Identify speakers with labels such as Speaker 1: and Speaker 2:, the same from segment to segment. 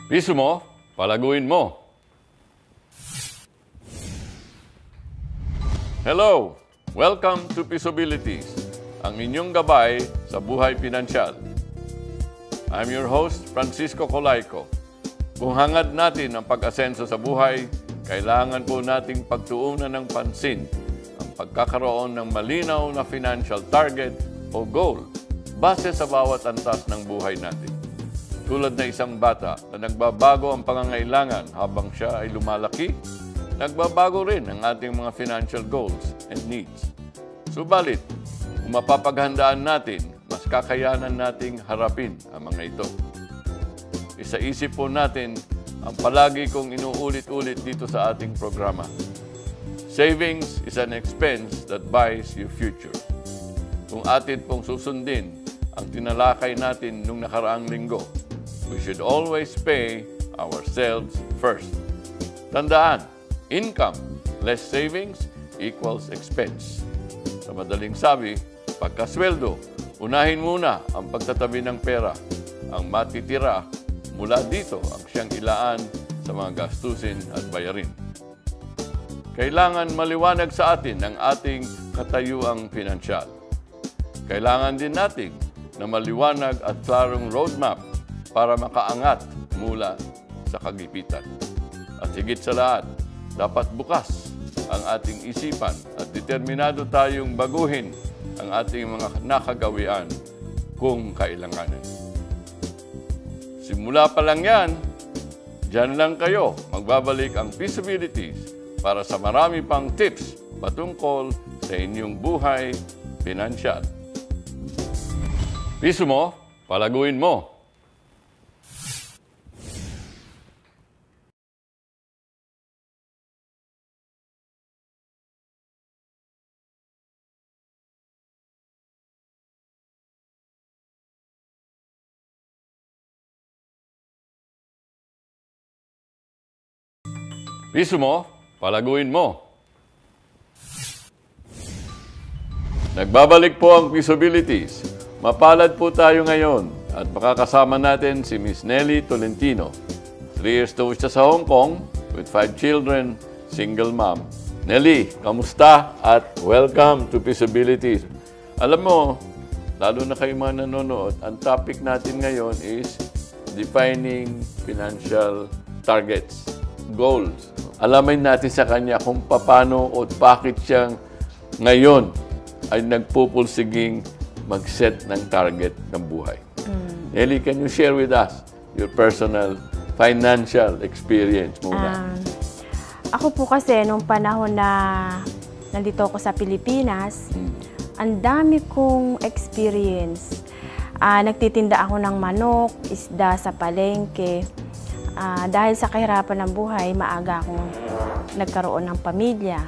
Speaker 1: Piso mo, palaguin mo. Hello! Welcome to Pisabilities, ang inyong gabay sa buhay pinansyal. I'm your host, Francisco Colayco. Kung hangad natin ang pag-asenso sa buhay, kailangan po nating pagtuunan ng pansin ang pagkakaroon ng malinaw na financial target o goal base sa bawat antas ng buhay natin. Tulad na isang bata na nagbabago ang pangangailangan habang siya ay lumalaki, nagbabago rin ang ating mga financial goals and needs. Subalit, kung mapapaghandaan natin, mas kakayanan nating harapin ang mga ito. Isa-isip po natin ang palagi kong inuulit-ulit dito sa ating programa. Savings is an expense that buys you future. Kung atin pong susundin ang tinalakay natin nung nakaraang linggo, we should always pay ourselves first. Tandaan, income less savings equals expense. Sa madaling sabi, pagkasweldo, unahin muna ang pagtatabi ng pera. Ang matitira mula dito ang siyang ilaan sa mga gastusin at bayarin. Kailangan maliwanag sa atin ang ating katayuang pinansyal. Kailangan din natin na maliwanag at klarong roadmap para makaangat mula sa kagipitan. At higit sa lahat, dapat bukas ang ating isipan at determinado tayong baguhin ang ating mga nakagawian kung kailanganin. Simula pa lang yan, dyan lang kayo magbabalik ang Pisabilities para sa marami pang tips patungkol sa inyong buhay pinansyal. Piso mo, palaguin mo. Piso mo, palaguin mo. Nagbabalik po ang Pisabilities. Mapalad po tayo ngayon at makakasama natin si Miss Nelly Tolentino. 3 years to siya sa Hong Kong with 5 children, single mom. Nelly, kamusta at welcome to Pisabilities. Alam mo, lalo na kayo mga nanonood, ang topic natin ngayon is defining financial targets, goals. Alamin natin sa kanya kung paano o bakit siyang ngayon ay nagpupulsiging mag-set ng target ng buhay. Nelly, can you share with us your personal financial experience muna?
Speaker 2: Ako po kasi nung panahon na nandito ako sa Pilipinas, ang dami kong experience. Nagtitinda ako ng manok, isda sa palengke. Dahil sa kahirapan ng buhay, maaga akong nagkaroon ng pamilya.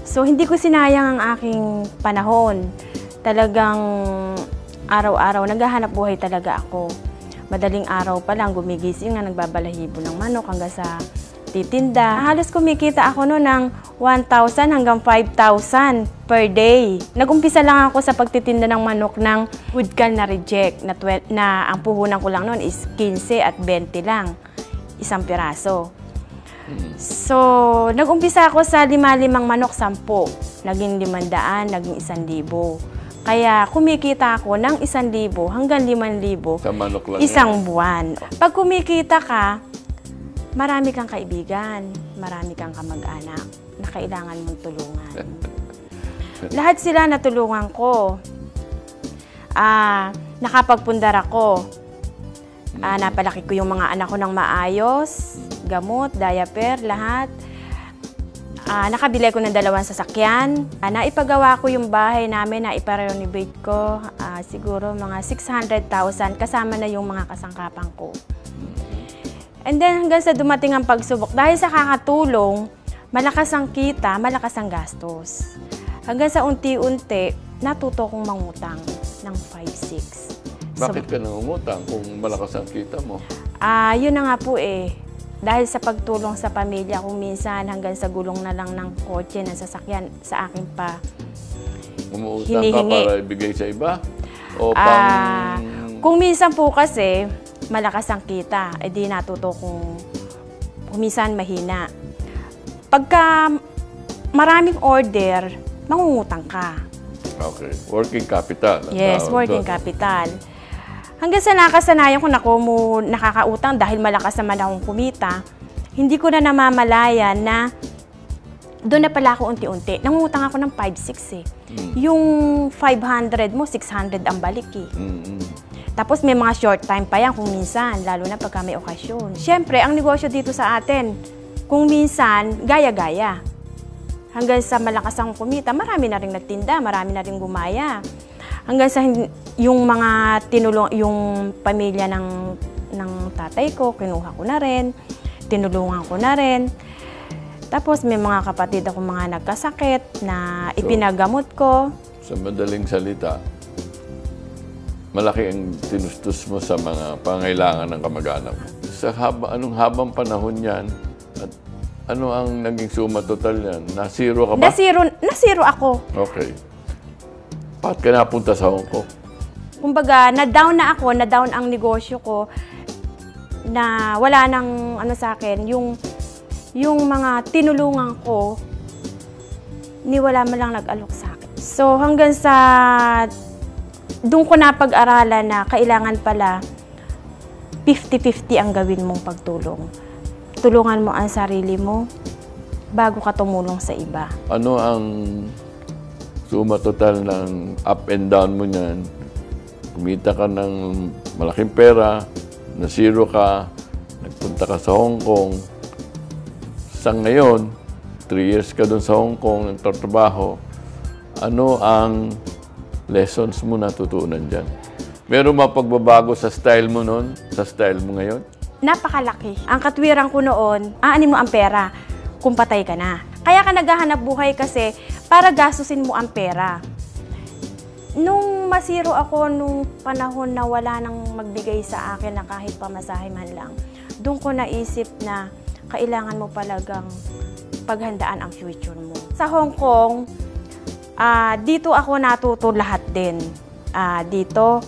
Speaker 2: So, hindi ko sinayang ang aking panahon. Talagang araw-araw, naghahanap buhay talaga ako. Madaling araw pa lang, gumigising nga, nagbabalahibo ng manok hanggang sa titinda. Halos kumikita ako noon ng 1,000 hanggang 5,000 per day. Nag-umpisa lang ako sa pagtitinda ng manok ng woodcal na reject na ang puhunan ko lang noon is 15 at 20 lang. Isang piraso. So, nag-umpisa ako sa 5 manok, 10. Naging 500, naging 1,000. Kaya kumikita ako ng 1,000 hanggang 5,000
Speaker 1: sa manok lang
Speaker 2: isang buwan. Pag kumikita ka, marami kang kaibigan, marami kang kamag-anak na kailangan mong tulungan. Lahat sila natulungan ko. Nakapagpundar ako. Napalaki ko yung mga anak ko ng maayos, gamot, diaper, lahat. Nakabili ko ng 2 sasakyan. Naipagawa ko yung bahay namin, naipa-renovate ko. Siguro mga 600,000 kasama na yung mga kasangkapan ko. And then hanggang sa dumating ang pagsubok, dahil sa kakatulong, malakas ang kita, malakas ang gastos. Hanggang sa unti-unti, natuto kong mangutang ng 5-6.
Speaker 1: Bakit ka nangungutang kung malakas ang kita mo?
Speaker 2: Yun na nga po eh. Dahil sa pagtulong sa pamilya, kung minsan hanggang sa gulong na lang ng kotse, ng sasakyan, sa akin pa
Speaker 1: Umuutang ka para ibigay sa iba? O pang...
Speaker 2: Kung minsan po kasi, malakas ang kita, di natuto kung minsan mahina. Pagka maraming order, mangungutang ka.
Speaker 1: Okay. Working capital.
Speaker 2: Yes, working capital. Hanggang sa nakasanayan ko, nakakautang dahil malakas naman akong kumita, hindi ko na namamalayan na doon na pala ako unti-unti. Nangungutang ako ng 5-6 eh. Yung 500 mo, 600 ang balik eh. Tapos may mga short time pa yan kung minsan, lalo na pagka may okasyon. Siyempre, ang negosyo dito sa atin, kung minsan, gaya-gaya. Hanggang sa malakas ang kumita, marami na rin nagtinda, marami na rin gumaya. Hanggang sa yung mga yung pamilya ng tatay ko, kinuha ko na rin, tinulungan ko na rin. Tapos may mga kapatid ako mga nagkasakit na ipinagamot ko.
Speaker 1: Sa madaling salita, malaki ang tinustos mo sa mga pangailangan ng kamag-anak mo. Anong habang panahon yan, at ano ang naging suma total yan? Na-zero ka ba?
Speaker 2: Na-zero ako.
Speaker 1: Okay. Bakit ka napunta sa Hong Kong?
Speaker 2: Kumbaga, na-down na ako, na-down ang negosyo ko, na wala nang sa akin, yung mga tinulungan ko, wala man lang nag-alok sa akin. So hanggang sa doon ko napag-aralan na kailangan pala 50-50 ang gawin mong pagtulong. Tulungan mo ang sarili mo bago ka tumulong sa iba.
Speaker 1: Ano ang suma total ng up and down mo niyan? Kumita ka ng malaking pera, na-zero ka, nagpunta ka sa Hong Kong. Sa ngayon, 3 years ka doon sa Hong Kong, nagtatrabaho. Ano ang lessons mo natutunan dyan? Meron ba pagbabago sa style mo noon, sa style mo ngayon?
Speaker 2: Napakalaki. Ang katwiran ko noon, aanin mo ang pera kung patay ka na. Kaya ka naghahanap buhay kasi para gastusin mo ang pera. Nung masiro ako nung panahon na wala nang magbigay sa akin na kahit pamasahe man lang, doon ko naisip na kailangan mo palagang paghandaan ang future mo. Sa Hong Kong, dito ako natuto lahat din. Dito,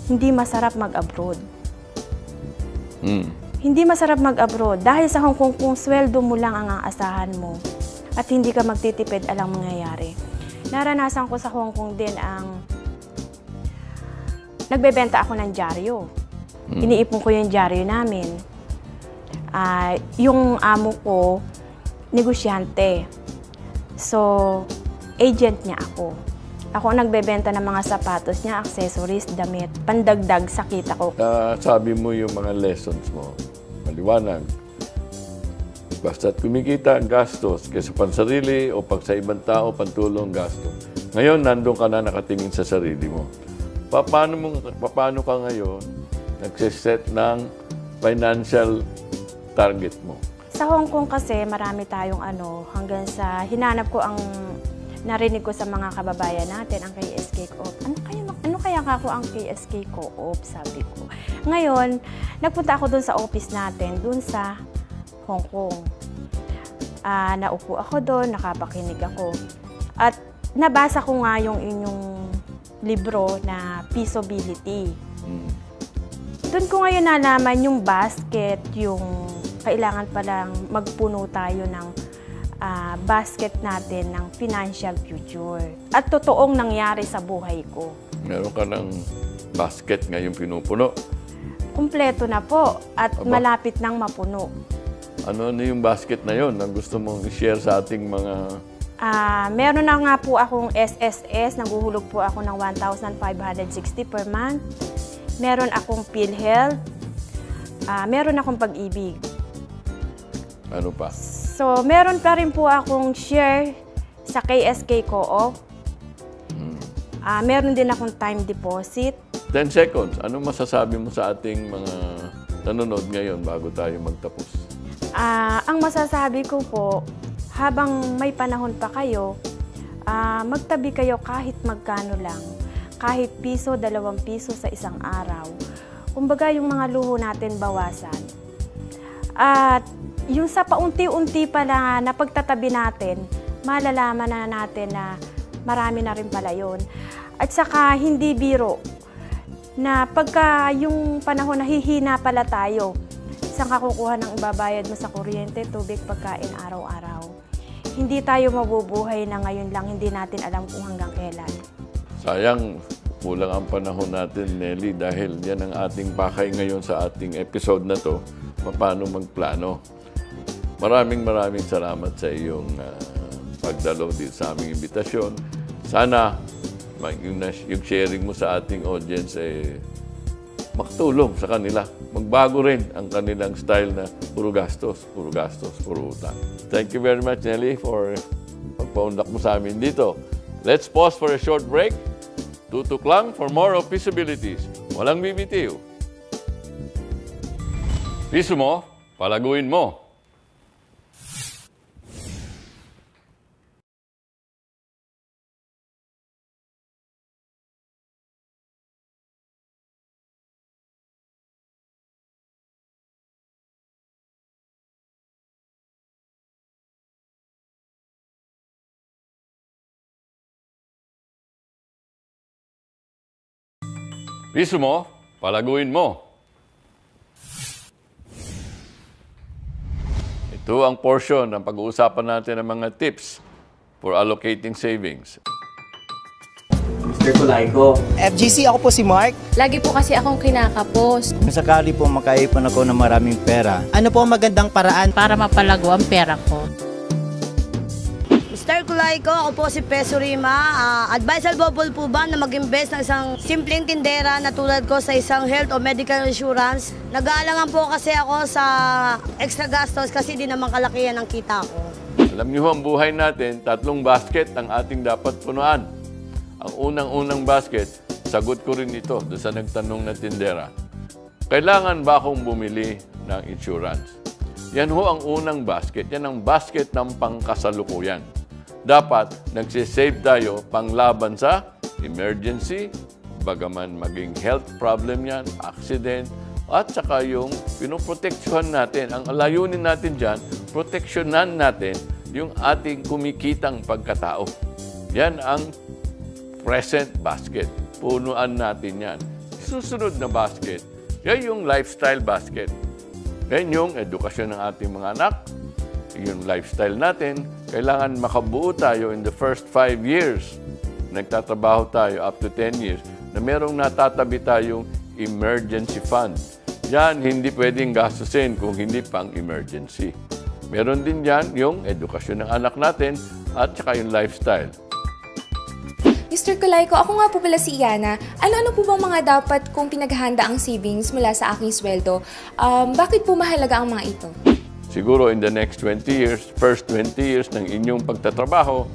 Speaker 2: hindi masarap mag-abroad. Hindi masarap mag-abroad dahil sa Hong Kong kung sweldo mo lang ang aasahan mo at hindi ka magtitipid, alang mangyayari. Naranasan ko sa Hong Kong din ang nagbebenta ako ng dyaryo. Iniipon ko yung dyaryo namin. Yung amo ko, negosyante. So, agent niya ako. Ako ang nagbebenta ng mga sapatos niya, accessories, damit, pandagdag sa kita ko.
Speaker 1: Sabi mo yung mga lessons mo, maliwanag. Basta't kumikita ang gastos, kaysa pansarili o pag sa ibang tao, pantulong gastos. Ngayon, nandun ka na nakatingin sa sarili mo. Paano ka ngayon nagsiset ng financial target mo?
Speaker 2: Sa Hong Kong kasi, marami tayong hanggang sa hinanap ko ang narinig ko sa mga kababayan natin, ang KSK Co-op. Ano kaya ako ang KSK Co-op, sabi ko. Ngayon, nagpunta ako dun sa office natin, dun sa Hong Kong. Naupo ako doon, nakapakinig ako. At nabasa ko nga yung inyong libro na Peaceability. Doon ko ngayon nalaman yung basket, yung kailangan palang magpuno tayo ng basket natin ng financial future. At totoong nangyari sa buhay ko.
Speaker 1: Meron ka ng basket ngayong pinupuno?
Speaker 2: Kumpleto na po at malapit nang mapuno.
Speaker 1: Ano yung basket na yon na gusto mong i-share sa ating mga...
Speaker 2: Meron na nga po akong SSS, naguhulog po ako ng 1,560 per month. Meron akong PhilHealth. Meron akong Pag-ibig.
Speaker 1: Ano pa?
Speaker 2: So, meron pa rin po akong share sa KSK Co-op. Meron din akong time deposit.
Speaker 1: 10 seconds. Ano masasabi mo sa ating mga nanonood ngayon bago tayo magtapos?
Speaker 2: Ang masasabi ko po, habang may panahon pa kayo, magtabi kayo kahit magkano lang. Kahit piso, 2 piso sa isang araw. Kumbaga yung mga luho natin bawasan. At yung sa paunti-unti pala na pagtatabi natin, malalaman na natin na marami na rin pala yun. At saka hindi biro. na pagka yung panahon na hihina pala tayo, saan ka kukuha ng ibabayad mo sa kuryente, tubig, pagkain araw-araw. Hindi tayo mabubuhay na ngayon lang, hindi natin alam kung hanggang kailan.
Speaker 1: Sayang, kulang ang panahon natin, Nelly, dahil yan ang ating pakay ngayon sa ating episode na to, paano magplano. Maraming salamat sa iyong pagdalo dito sa aming imbitasyon. Sana yung sharing mo sa ating audience makatulong sa kanila. Magbago rin ang kanilang style na puro gastos, puro utang. Thank you very much, Nelly, for pagpaundak mo sa amin dito. Let's pause for a short break. Tutok lang for more of Pisabilities. Walang bibitiw. Piso mo, palaguin mo. Piso mo, palaguin mo. Ito ang portion ng pag-uusapan natin ng mga tips for allocating savings.
Speaker 3: Mr. Kulaico. FGC, ako po si Mark.
Speaker 4: Lagi po kasi akong kinakapos.
Speaker 3: Kung sakali po makaipon ako ng maraming pera, ano po ang magandang paraan
Speaker 4: Para mapalago ang pera ko.
Speaker 5: Mr. Kulaico, ako po si Peso Rima. Advisable po ba na mag-invest ng isang simpleng tindera na tulad ko sa isang health o medical insurance? Nag-aalangan po kasi ako sa extra gastos kasi di naman kalakihan ang kita ko.
Speaker 1: Alam niyo ang buhay natin, 3 basket ang ating dapat punuan. Ang unang-unang basket, sagot ko rin ito doon sa nagtanong na tindera. Kailangan ba akong bumili ng insurance? Yan ho ang unang basket. Yan ang basket ng pangkasalukuyan. Dapat nagsisave tayo panglaban sa emergency, bagaman maging health problem yan, accident, at saka yung pinoproteksyohan natin. Ang layunin natin dyan, proteksyonan natin yung ating kumikitang pagkatao. Yan ang present basket. Punuan natin yan. Susunod na basket, yan yung lifestyle basket. Yan yung edukasyon ng ating mga anak, yung lifestyle natin. Kailangan makabuo tayo in the first 5 years. Nagtatrabaho tayo up to 10 years na merong natatabi tayong emergency fund. Yan, hindi pwedeng gastusin kung hindi pang emergency. Meron din yan yung edukasyon ng anak natin at saka yung lifestyle.
Speaker 6: Mr. Kulaico, ako nga po pala si Iana. Ano-ano po bang mga dapat kung pinaghahanda ang savings mula sa aking sweldo? Bakit po mahalaga ang mga ito?
Speaker 1: Siguro in the next 20 years, first 20 years ng inyong pagtatrabaho,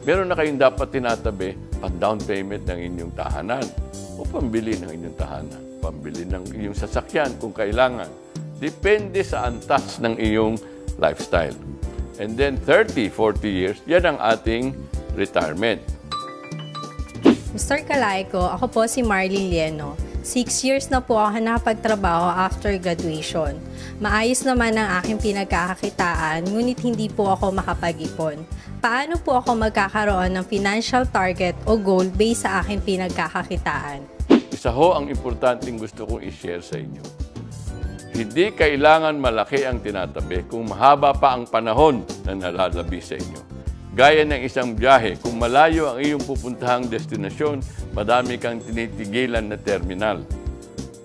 Speaker 1: meron na kayong dapat tinatabi pang down payment ng inyong tahanan o pambili ng inyong tahanan, pambili ng inyong sasakyan kung kailangan. Depende sa antas ng iyong lifestyle. And then 30, 40 years, yan ang ating retirement.
Speaker 7: Mr. Kulaico, ako po si Marlene Lieno. 6 years na po ako nakapagtrabaho after graduation. Maayos naman ang aking pinagkakakitaan, ngunit hindi po ako makapag-ipon. Paano po ako magkakaroon ng financial target o goal based sa aking pinagkakakitaan?
Speaker 1: Isa ho ang importanteng gusto kong i-share sa inyo. Hindi kailangan malaki ang tinatabi kung mahaba pa ang panahon na nalalabi sa inyo. Gaya ng isang biyahe, kung malayo ang iyong pupuntahang destinasyon, madami kang tinitigilan na terminal.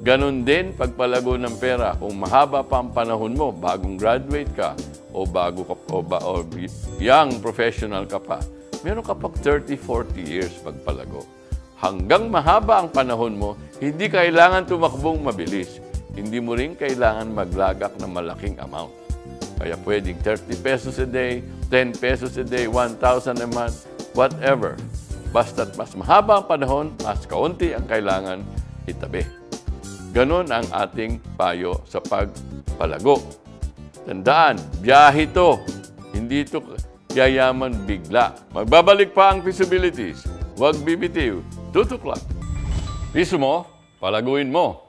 Speaker 1: Ganon din pagpalago ng pera. Kung mahaba pa ang panahon mo, bagong graduate ka, o young professional ka pa, meron ka pag 30, 40 years pagpalago. Hanggang mahaba ang panahon mo, hindi kailangan tumakbong mabilis. Hindi mo rin kailangan maglagak ng malaking amount. Kaya pwedeng 30 pesos a day, 10 pesos a day, 1,000 a month, whatever. Basta't mas mahaba ang panahon, mas kaunti ang kailangan itabi. Ganon ang ating payo sa pagpalago. Tandaan, biyahe ito. Hindi ito yayaman bigla. Magbabalik pa ang Pisabilities. Huwag bibitiw. Tutok lang. Piso mo, palaguin mo.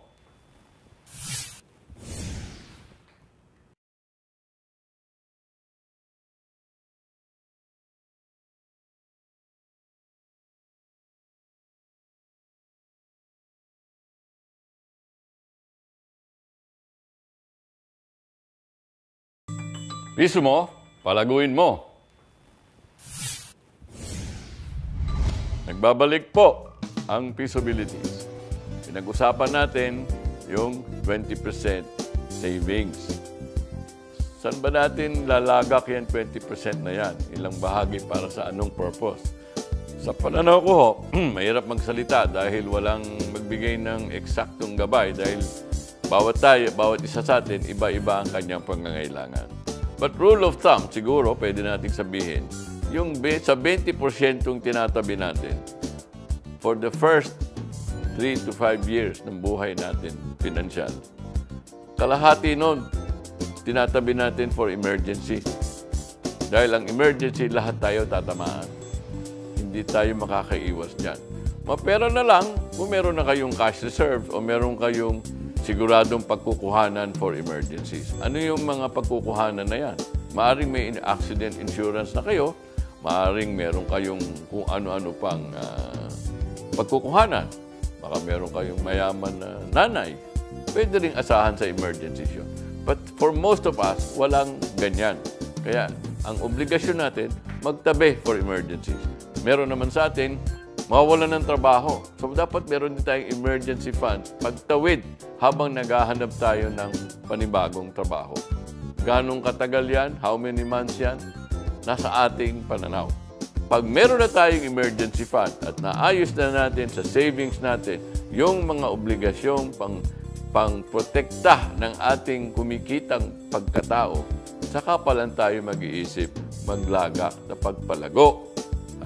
Speaker 1: Piso mo, palaguin mo. Nagbabalik po ang Pisabilities. Pinag-usapan natin yung 20% savings. Saan ba natin lalagak yan 20% na yan? Ilang bahagi para sa anong purpose? Sa pananaw ko ho, mahirap magsalita dahil walang magbigay ng eksaktong gabay dahil bawat isa sa atin, iba-iba ang kanyang pangangailangan. But rule of thumb, siguro, pwede natin sabihin, yung sa 20% yung tinatabi natin, for the first 3 to 5 years ng buhay natin, pinansyal, kalahati nun, tinatabi natin for emergency. Dahil ang emergency, lahat tayo tatamaan. Hindi tayo makakaiwas dyan. Mapera na lang kung meron na kayong cash reserves o meron kayong siguradong pagkukuhanan for emergencies. Ano yung mga pagkukuhanan na yan? Maaring may accident insurance na kayo, maaring meron kayong kung ano-ano pang pagkukuhanan. Baka meron kayong mayaman na nanay. Pwede rin asahan sa emergencies yun. But for most of us, walang ganyan. Kaya ang obligasyon natin, magtabi for emergencies. Meron naman sa atin, mawawalan ng trabaho. So dapat meron din tayong emergency fund pagtawid habang naghahanap tayo ng panibagong trabaho. Ganong katagal yan? How many months yan? Nasa ating pananaw. Pag meron na tayong emergency fund at naayos na natin sa savings natin yung mga obligasyong pang-protekta ng ating kumikitang pagkatao, saka pa lang tayo mag-iisip, maglagak na pagpalago.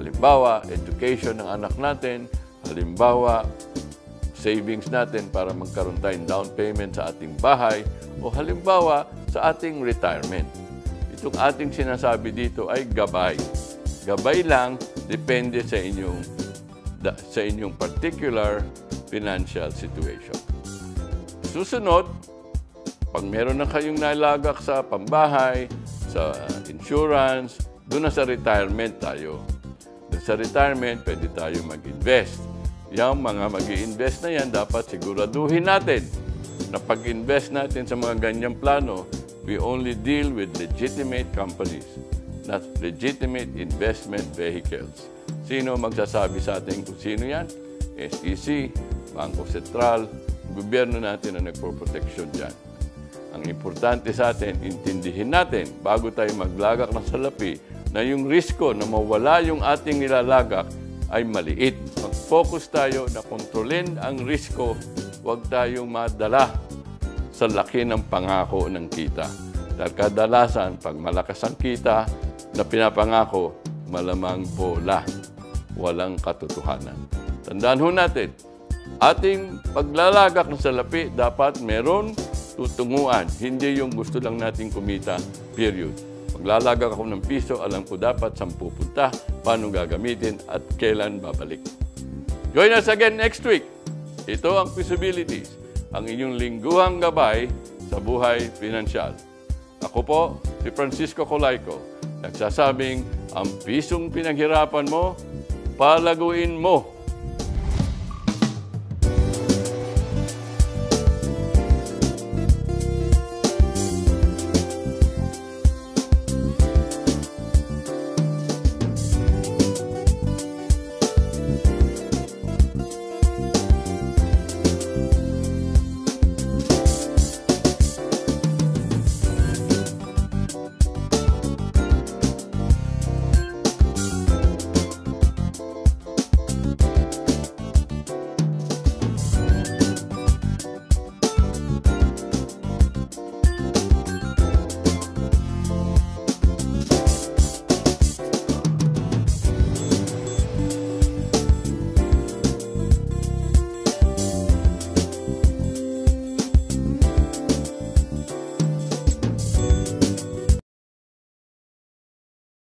Speaker 1: Halimbawa, education ng anak natin. Halimbawa, savings natin para magkaroon tayong down payment sa ating bahay. O halimbawa, sa ating retirement. Itong ating sinasabi dito ay gabay. Gabay lang, depende sa inyong particular financial situation. Susunod, pag meron na kayong nalagak sa pambahay, sa insurance, doon na sa retirement tayo. Doon sa retirement, pwede tayo mag-invest. Yung mga mag-i-invest na yan, dapat siguraduhin natin na pag-invest natin sa mga ganyang plano, we only deal with legitimate companies, not legitimate investment vehicles. Sino magsasabi sa atin kung sino yan? SEC, Bangko Sentral, gobyerno natin ang nagpo-protection dyan. Ang importante sa atin, intindihin natin bago tayo maglagak ng salapi na yung risko na mawala yung ating nilalagak ay maliit. Mag-focus tayo na kontrolin ang risko, huwag tayong madala sa laki ng pangako ng kita. Dahil kadalasan, pag malakas ang kita na pinapangako, malamang bola, walang katotohanan. Tandaan ho natin, ating paglalagak ng salapi, dapat meron tutunguan. Hindi yung gusto lang nating kumita, period. Maglalagak ako ng piso, alam ko dapat saan pupunta, paano gagamitin, at kailan babalik. Join us again next week. Ito ang Pisabilities, ang inyong lingguhang gabay sa buhay pinansyal. Ako po, si Francisco Colayco, nagsasabing, ang pisong pinaghirapan mo, palaguin mo.